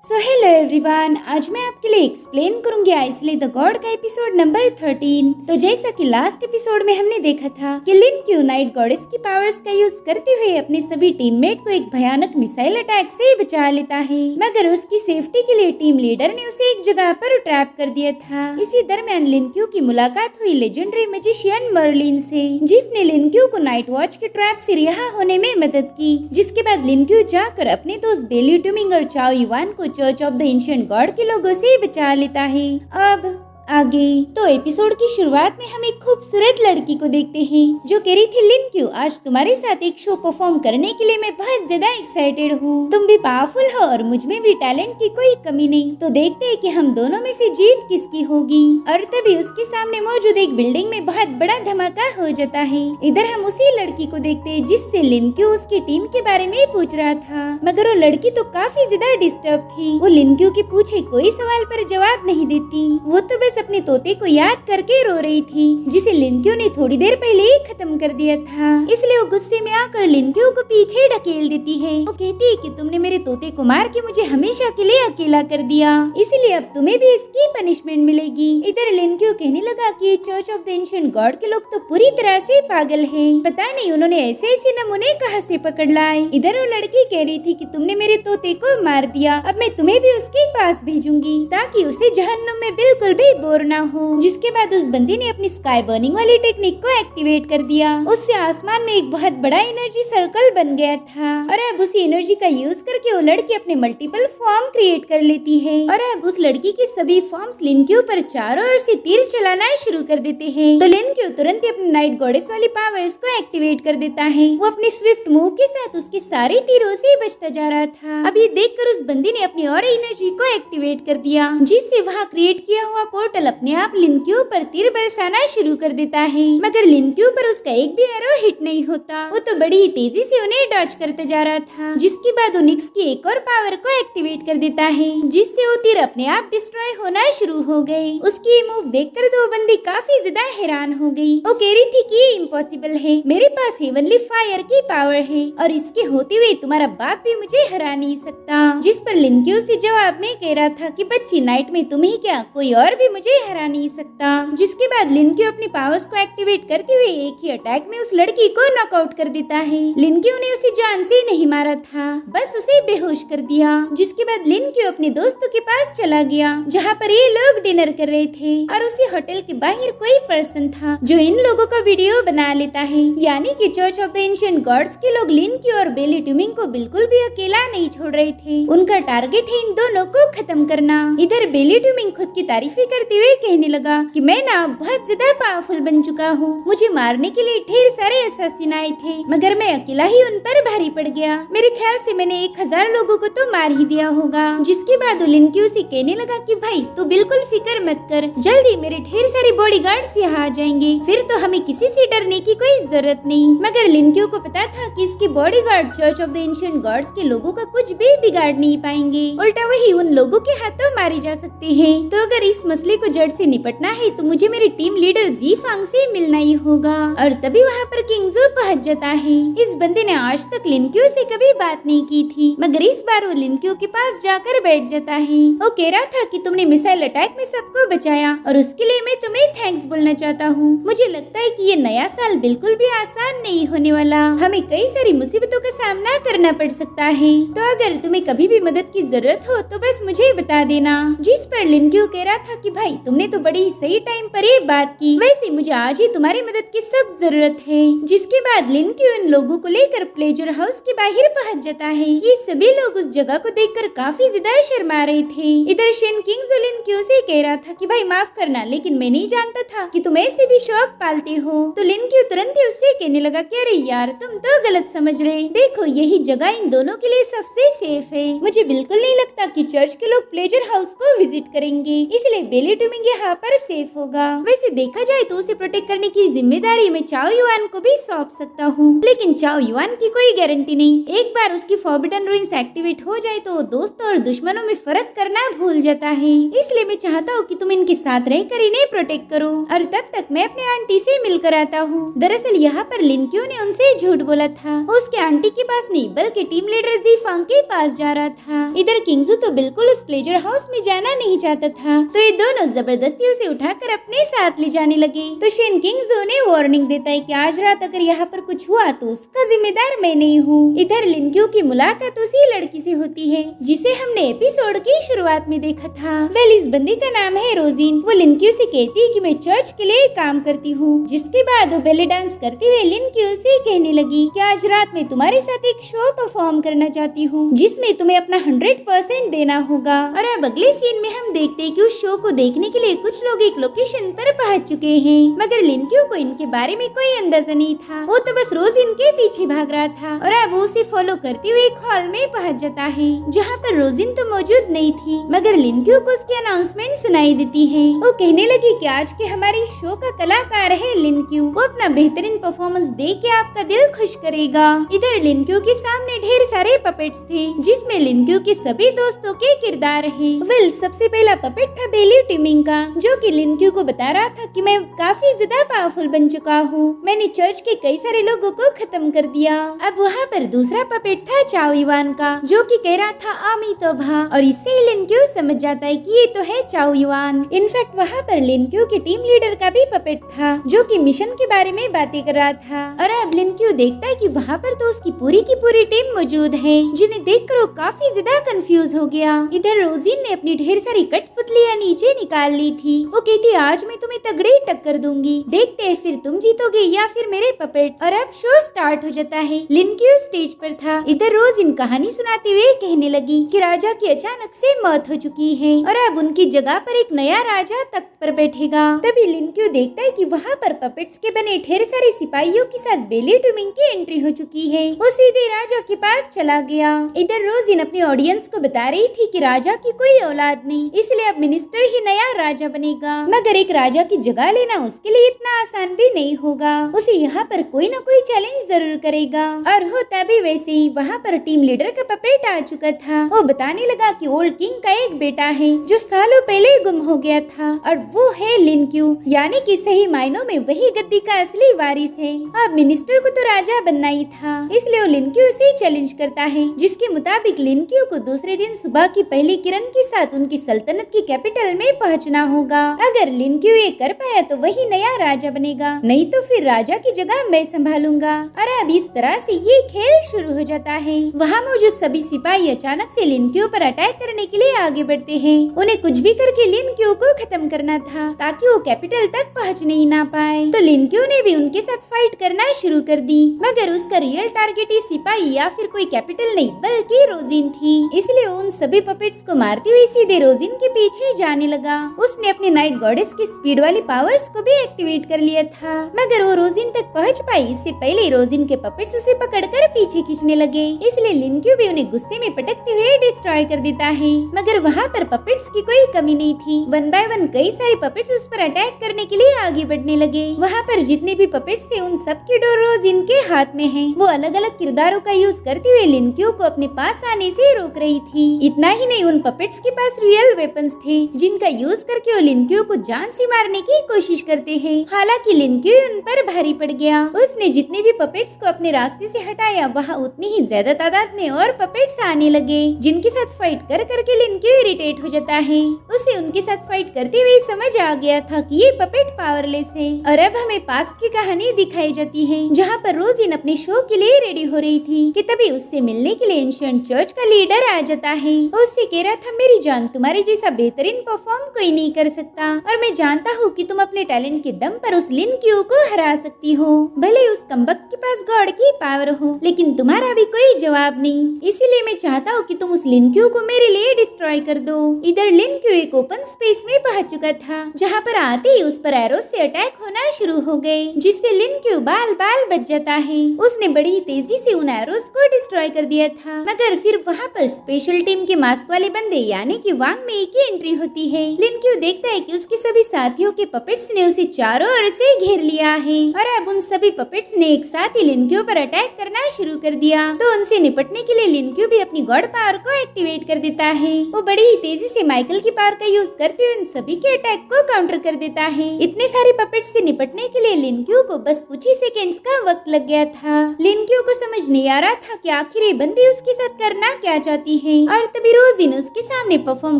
Hello everyone, आज मैं आपके लिए एक्सप्लेन करूंगी आइसले द गॉड का एपिसोड नंबर 13। तो जैसा कि लास्ट एपिसोड में हमने देखा था कि लिन क्यू नाइट गॉडेस की पावर्स का यूज करते हुए अपने सभी टीममेट को एक भयानक मिसाइल अटैक से बचा लेता है, मगर उसकी सेफ्टी के लिए टीम लीडर ने उसे एक जगह पर ट्रैप कर दिया था। इसी दरमियान लिन क्यू की मुलाकात हुई लेजेंडरी मैजिशियन मर्लिन से, जिसने लिन क्यू को नाइट वॉच के ट्रैप से रिहा होने में मदद की। जिसके बाद लिन क्यू जाकर अपने दोस्त बेली ट्यूमिंग और चाओ युवान को church of the ancient God के लोगों से बचा लेता है। अब आगे तो एपिसोड की शुरुआत में हम एक खूबसूरत लड़की को देखते हैं जो कह रही थी, लिन क्यू आज तुम्हारे साथ एक शो परफॉर्म करने के लिए मैं बहुत ज्यादा एक्साइटेड हूँ। तुम भी पावरफुल हो और मुझ में भी टैलेंट की कोई कमी नहीं, तो देखते हैं कि हम दोनों में से जीत किसकी होगी। और तभी उसके सामने मौजूद एक बिल्डिंग में बहुत बड़ा धमाका हो जाता है। इधर हम उसी लड़की को देखते हैं जिससे लिन क्यू उसकी टीम के बारे में पूछ रहा था, मगर वो लड़की तो काफी ज्यादा डिस्टर्ब थी। वो लिन क्यू के पूछे कोई सवाल पर जवाब नहीं देती, वो तो बस अपने तोते को याद करके रो रही थी, जिसे लिन क्यू ने थोड़ी देर पहले ही खत्म कर दिया था। इसलिए वो गुस्से में आकर लिन क्यू को पीछे ढकेल देती है। वो कहती है कि तुमने मेरे तोते को मार के मुझे हमेशा के लिए अकेला कर दिया, इसलिए अब तुम्हें भी इसकी पनिशमेंट मिलेगी। इधर लिन क्यू कहने लगा कि church of the ancient God के लोग तो पूरी तरह से पागल है, पता नहीं उन्होंने ऐसे ऐसे नमूने कहाँ से पकड़ लाए। इधर वो लड़की कह रही थी कि तुमने मेरे तोते को मार दिया, अब मैं तुम्हें भी उसके पास भेजूंगी ताकि उसे जहन्नुम में बिल्कुल भी बोर ना हो। जिसके बाद उस बंदी ने अपनी स्काई बर्निंग वाली टेक्निक को एक्टिवेट कर दिया। उससे आसमान में एक बहुत बड़ा एनर्जी सर्कल बन गया था और अब उसी एनर्जी का यूज करके वो लड़की अपने मल्टीपल फॉर्म क्रिएट कर लेती है। और अब उस लड़की के सभी फॉर्म्स लिन के ऊपर चारों ओर से तीर चलाना शुरू कर देते हैं। तो लिन क्यू तुरंत ही अपनी नाइट गॉडेस वाली पावर्स को एक्टिवेट कर देता है। वो अपने स्विफ्ट मूव के साथ उसके सारे तीरों से बचता जा रहा था। अब ये देखकर उस बंदी ने अपनी और एनर्जी को एक्टिवेट कर दिया, जिससे वहाँ क्रिएट किया हुआ पोर्टल अपने आप लिन क्यू पर तीर बरसाना शुरू कर देता है। मगर लिन क्यू पर उसका एक भी एरो हिट नहीं होता, वो तो बड़ी तेजी से उन्हें डॉज करते जा रहा था। जिसके बाद वो निक्स की एक और पावर को एक्टिवेट कर देता है, जिससे वो तीर अपने आप डिस्ट्रॉय होना शुरू हो गए। उसकी ये मूव देखकर तो बंदी काफी ज्यादा हैरान हो गई। वो कह रही थी कि ये इम्पॉसिबल है, मेरे पास हेवनली फायर की पावर है और इसके होते हुए तुम्हारा बाप भी मुझे हरा नहीं सकता। जिस पर लिन क्यू से जवाब में कह रहा था कि बच्ची नाइट में तुम ही क्या, कोई और भी मुझे हरा नहीं सकता। जिसके बाद लिन क्यू अपनी पावर्स को एक्टिवेट करते हुए एक ही अटैक में उस लड़की को नॉकआउट कर देता है। लिन क्यू ने उसे जान से नहीं मारा था, बस उसे बेहोश कर दिया। जिसके बाद लिन क्यू अपने दोस्तों के पास चला गया जहाँ पर ये लोग डिनर कर रहे थे और उसी होटल के बाहर कोई पर्सन था जो इन लोगों का वीडियो बना लेता है। यानी कि church of the ancient gods के लोग लिन क्यू और बेली ट्यूमिंग को बिल्कुल भी अकेला नहीं छोड़ रहे थे। उनका टारगेट है इन दोनों को खत्म करना। इधर बेली ट्यूमिंग खुद की तारीफें करते हुए कहने लगा कि मैं ना बहुत ज्यादा पावरफुल बन चुका हूँ, मुझे मारने के लिए ढेर सारे असैसिन आए थे मगर मैं अकेला ही उन पर भारी पड़ गया। मेरे ख्याल से मैंने 1000 लोगों को तो मार ही दिया होगा। जिसके बाद लिन क्यू से कहने लगा कि भाई तू बिल्कुल फिक्र मत कर, जल्दी मेरे ढेर सारे बॉडीगार्ड्स यहाँ आ जाएंगे, फिर तो हमें किसी से डरने की कोई जरूरत नहीं। मगर लिन क्यू को पता था कि इसके bodyguard church of the ancient gods के लोगों का कुछ भी बिगाड़ नहीं पाएंगे, उल्टा वही उन लोगों के हाथों मारे जा सकते हैं। तो अगर इस मसले को जड़ से निपटना है तो मुझे मेरे टीम लीडर जी फांग से मिलना ही होगा। और तभी वहाँ पर किंग जू पहुँच जाता है। इस बंदे ने आज तक लिन क्यू से कभी बात नहीं की थी, मगर इस बार वो लिन क्यू के पास जाकर बैठ जाता है। वो कह रहा था कि तुमने मिसाइल अटैक में सबको बचाया और उसके लिए मैं तुम्हें थैंक्स बोलना चाहता हूँ। मुझे लगता है कि ये नया साल बिल्कुल भी आसान नहीं होने वाला, हमें कई सारी मुसीबतों का सामना करना पड़ सकता है, तो अगर तुम्हें कभी भी मदद की जरूरत हो तो बस मुझे बता देना। जिस पर लिन क्यू कह रहा था कि भाई तुमने तो बड़ी ही सही टाइम पर ये बात की, वैसे मुझे आज ही तुम्हारी मदद की सख्त जरूरत है। जिसके बाद लिन क्यू इन लोगों को लेकर प्लेजर हाउस के बाहर पहुंच जाता है। ये सभी लोग उस जगह को देखकर काफी ज्यादा शर्मा रहे थे। इधर शेन किंग जो लिन क्यू से कह रहा था कि भाई माफ करना, लेकिन मैं नहीं जानता था कि तुम ऐसे भी शौक पालते हो। तो लिन क्यू तुरंत ही उससे कहने लगा कि अरे यार तुम तो गलत समझ रहे, देखो यही जगह इन दोनों के लिए सबसे सेफ है। मुझे बिल्कुल नहीं लगता कि चर्च के लोग प्लेजर हाउस को विजिट करेंगे, इसलिए बेली ट्यूमिंग यहाँ पर सेफ होगा। वैसे देखा जाए तो उसे प्रोटेक्ट करने की जिम्मेदारी मैं चाओ युआन को भी सौंप सकता हूँ, लेकिन चाओ युआन की कोई गारंटी नहीं। एक बार उसकी फॉरबिडन रूइंस एक्टिवेट हो जाए तो दोस्तों और दुश्मनों में फर्क करना भूल जाता है। इसलिए मैं चाहता हूँ कि तुम इनके साथ रहकर इन्हें प्रोटेक्ट करो और तब तक मैं अपने आंटी से मिलकर आता हूँ। दरअसल यहाँ पर लिनक्यू ने उनसे झूठ बोला था, उसके आंटी के पास नहीं बल्कि टीम लीडर जीफांग के पास जा रहा था। इधर किंगजू तो बिल्कुल उस प्लेजर हाउस में जाना नहीं चाहता था, तो ये दोनों जबरदस्ती उसे उठाकर अपने साथ ले जाने लगे। तो शेन किंगजू ने वार्निंग देता है कि आज रात अगर यहाँ पर कुछ हुआ तो उसका जिम्मेदार मैं नहीं हूँ। इधर लिनक्यू की मुलाकात उसी लड़की से होती है जिसे हमने एपिसोड की शुरुआत में देखा था। वेल इस बंदी का नाम है रोजिन। वो लिनक्यू से कहती है कि मैं चर्च के लिए काम करती हूँ, जिसके बाद वो बेली डांस करते हुए लिनक्यू से कहने लगी कि आज रात मैं तुम्हारे साथ एक शो परफॉर्म करना चाहती हूँ जिसमें तुम्हें अपना 100% देना होगा। और अब अगले सीन में हम देखते हैं कि उस शो को देखने के लिए कुछ लोग एक लोकेशन पर पहुंच चुके हैं, मगर लिनक्यू को इनके बारे में कोई अंदाजा नहीं था। वो तो बस रोज इनके पीछे भाग रहा था और अब वो उसे फॉलो करते हुए एक हॉल में पहुंच जाता है जहाँ पर रोजिन तो मौजूद नहीं थी, मगर लिनक्यू को उसकी अनाउंसमेंट सुनाई देती है। वो कहने लगी कि आज के हमारे शो का कलाकार है लिनक्यू, वो अपना बेहतरीन परफॉर्मेंस दे के आपका दिल खुश करेगा। इधर लिनक्यू के सामने ढेर सारे पपेट्स थे जिसमें लिनक्यू के सभी दोस्तों के किरदार है। वेल सबसे पहला पपेट था बेली ट्यूमिंग का, जो कि लिनक्यू को बता रहा था कि मैं काफी ज्यादा पावरफुल बन चुका हूँ, मैंने चर्च के कई सारे लोगों को खत्म कर दिया। अब वहाँ पर दूसरा पपेट था चाओ युआन का, जो कि कह रहा था आमी तोबा, और इससे ही लिनक्यू समझ जाता है कि ये तो है चाओ युआन। इनफैक्ट वहाँ पर लिनक्यू के टीम लीडर का भी पपेट था जो कि मिशन के बारे में बातें कर रहा था। और अब लिनक्यू देखता है कि वहाँ पर तो उसकी पूरी की पूरी टीम मौजूद है, जिन्हें देखकर वो काफी ज्यादा कंफ्यूज हो गया। इधर रोजिन ने अपनी ढेर सारी कठपुतलियां नीचे निकाल ली थी। वो कहती आज मैं तुम्हें तगड़ी टक्कर दूंगी, देखते हैं फिर तुम जीतोगे या फिर मेरे पपेट्स। और अब शो स्टार्ट हो जाता है। लिनक्यू स्टेज पर था। इधर रोजिन कहानी सुनाते हुए कहने लगी कि राजा की अचानक से मौत हो चुकी है और अब उनकी जगह पर एक नया राजा तख्त पर बैठेगा। तभी लिनक्यू देखता है कि वहाँ पर पपेट्स के बने ढेर सारे सिपाहियों के साथ बेली ट्यूमिंग की एंट्री हो चुकी है। वो सीधे राजा के पास चला गया। इधर रोजिन अपने ऑडियंस को बता रही थी कि राजा की कोई औलाद नहीं, इसलिए अब मिनिस्टर ही नया राजा बनेगा, मगर एक राजा की जगह लेना उसके लिए इतना आसान भी नहीं होगा। उसे यहाँ पर कोई न कोई चैलेंज जरूर करेगा। और होता भी वैसे ही। वहाँ पर टीम लीडर का पपेट आ चुका था। वो बताने लगा कि ओल्ड किंग का एक बेटा है जो सालों पहले गुम हो गया था और वो है लिनक्यू, यानी कि सही मायनों में वही गद्दी का असली वारिस है। अब मिनिस्टर को तो राजा बनना ही था, इसलिए वो लिनक्यू से चैलेंज करता है, जिसके मुताबिक लिनक्यू को दूसरे दिन सुबह की पहली किरण के साथ उनकी सल्तनत की कैपिटल में पहुंचना होगा। अगर लिनक्यू ये कर पाया तो वही नया राजा बनेगा, नहीं तो फिर राजा की जगह मैं संभालूंगा। और अब इस तरह से ये खेल शुरू हो जाता है। वहाँ मौजूद सभी सिपाही अचानक से लिनक्यू पर अटैक करने के लिए आगे बढ़ते हैं। उन्हें कुछ भी करके लिनक्यू को खत्म करना था ताकि वो कैपिटल तक पहुँचने ही ना पाए। तो लिनक्यू ने भी उनके साथ फाइट करना शुरू कर दी, मगर उसका रियल टारगेट ही सिपाही या फिर कोई कैपिटल नहीं बल्कि रोजिन थी। इसलिए उन सभी पपेट्स को मारते हुए सीधे रोजिन के पीछे जाने लगा। उसने अपने नाइट गॉडेस की स्पीड वाली पावर्स को भी एक्टिवेट कर लिया था, मगर वो रोजिन तक पहुंच पाई इससे पहले रोजिन के पपेट्स उसे पकड़कर पीछे खींचने लगे। इसलिए लिनक्यू भी उन्हें गुस्से में पटकते हुए डिस्ट्रॉय कर देता है, मगर वहाँ पर पपेट्स की कोई कमी नहीं थी। वन बाय वन कई सारे पपेट्स उस पर अटैक करने के लिए आगे बढ़ने लगे। वहाँ पर जितने भी पपेट्स थे उन सब की डोर रोजिन के हाथ में है। वो अलग अलग किरदारों का यूज करते हुए लिनक्यू को अपने पास आने से रोक रही थी। इतना ही नहीं, उन पपेट्स के पास रियल वेपन्स थे जिनका यूज करके वो लिनक्यू को जान से मारने की कोशिश करते हैं। हालांकि लिनक्यू उन पर भारी पड़ गया। उसने जितने भी पपेट्स को अपने रास्ते से हटाया वहाँ उतनी ही ज्यादा तादाद में और पपेट्स आने लगे, जिनके साथ फाइट कर करके लिनक्यू इरिटेट हो जाता है। उसे उनके साथ फाइट करते हुए समझ आ गया था कि ये पपेट पावरलेस है। और अब हमें पास्ट की कहानी दिखाई जाती है, जहाँ पर रोजिन अपने शो के लिए रेडी हो रही थी कि तभी उससे मिलने के लिए एंशिएंट चर्च का लीडर आ जाता है। उससे कह रहा था मेरी जान, तुम्हारे जैसा बेहतरीन परफॉर्म कोई नहीं कर सकता और मैं जानता हूँ कि तुम अपने टैलेंट के दम पर उस लिनक्यू को हरा सकती हो। भले उस कमबख्त के पास गॉड की पावर हो, लेकिन तुम्हारा भी कोई जवाब नहीं। इसीलिए मैं चाहता हूँ कि तुम उस लिनक्यू को मेरे लिए डिस्ट्रॉय कर दो। इधर लिनक्यू एक एक ओपन स्पेस में पहुंच चुका था, जहाँ पर आते ही उस पर एरो से अटैक होना शुरू हो गए, जिससे लिन क्यू बाल बाल बच जाता है। उसने बड़ी तेजी से उन एरोस को डिस्ट्रॉय कर दिया था, मगर फिर वहाँ पर स्पेशल टीम के मास्क वाले बंदे यानी कि वांग में की एंट्री होती है। लिन क्यू देखता है कि उसके सभी साथियों के पपेट्स ने उसे चारों ओर से घेर लिया है और अब उन सभी पपेट्स ने एक साथ ही लिन क्यू पर अटैक करना शुरू कर दिया। तो उनसे निपटने के लिए लिन क्यू भी अपनी गॉड पावर को एक्टिवेट कर देता है। वो बड़ी ही तेजी से माइकल की पावर का यूज करते हुए इन सभी के अटैक को काउंटर कर देता है। इतने सारे पपेट्स से निपटने के लिए लिन क्यू को बस कुछ ही सेकेंड्स का वक्त लग गया था। लिन क्यू को समझ नहीं आ रहा था कि आखिर ये बंदी उसके साथ करना क्या चाहती है, और तभी रोजिन उसके सामने परफॉर्म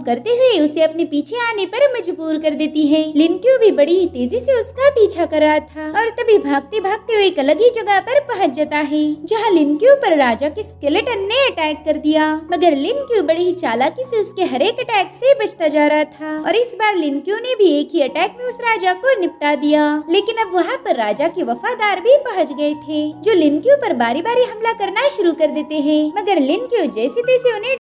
करते हुए उसे अपने पीछे आने पर मजबूर कर देती है। लिन क्यू भी बड़ी ही तेजी से उसका पीछा कर रहा था और तभी भागते भागते हुए एक अलग ही जगह पर पहुंच जाता है, जहां लिन क्यू पर राजा के स्केलेटन ने अटैक कर दिया। मगर लिन क्यू बड़ी ही चालाकी से उसके हर एक अटैक से बचता जा रहा था और इस बार लिन क्यू ने भी एक ही अटैक में उस राजा को निपटा दिया। लेकिन अब वहाँ पर राजा के वफादार भी पहुँच गए थे, जो लिन क्यू पर बारी बारी हमला करना शुरू कर देते हैं, मगर लिन क्यू जैसे तैसे उन्हें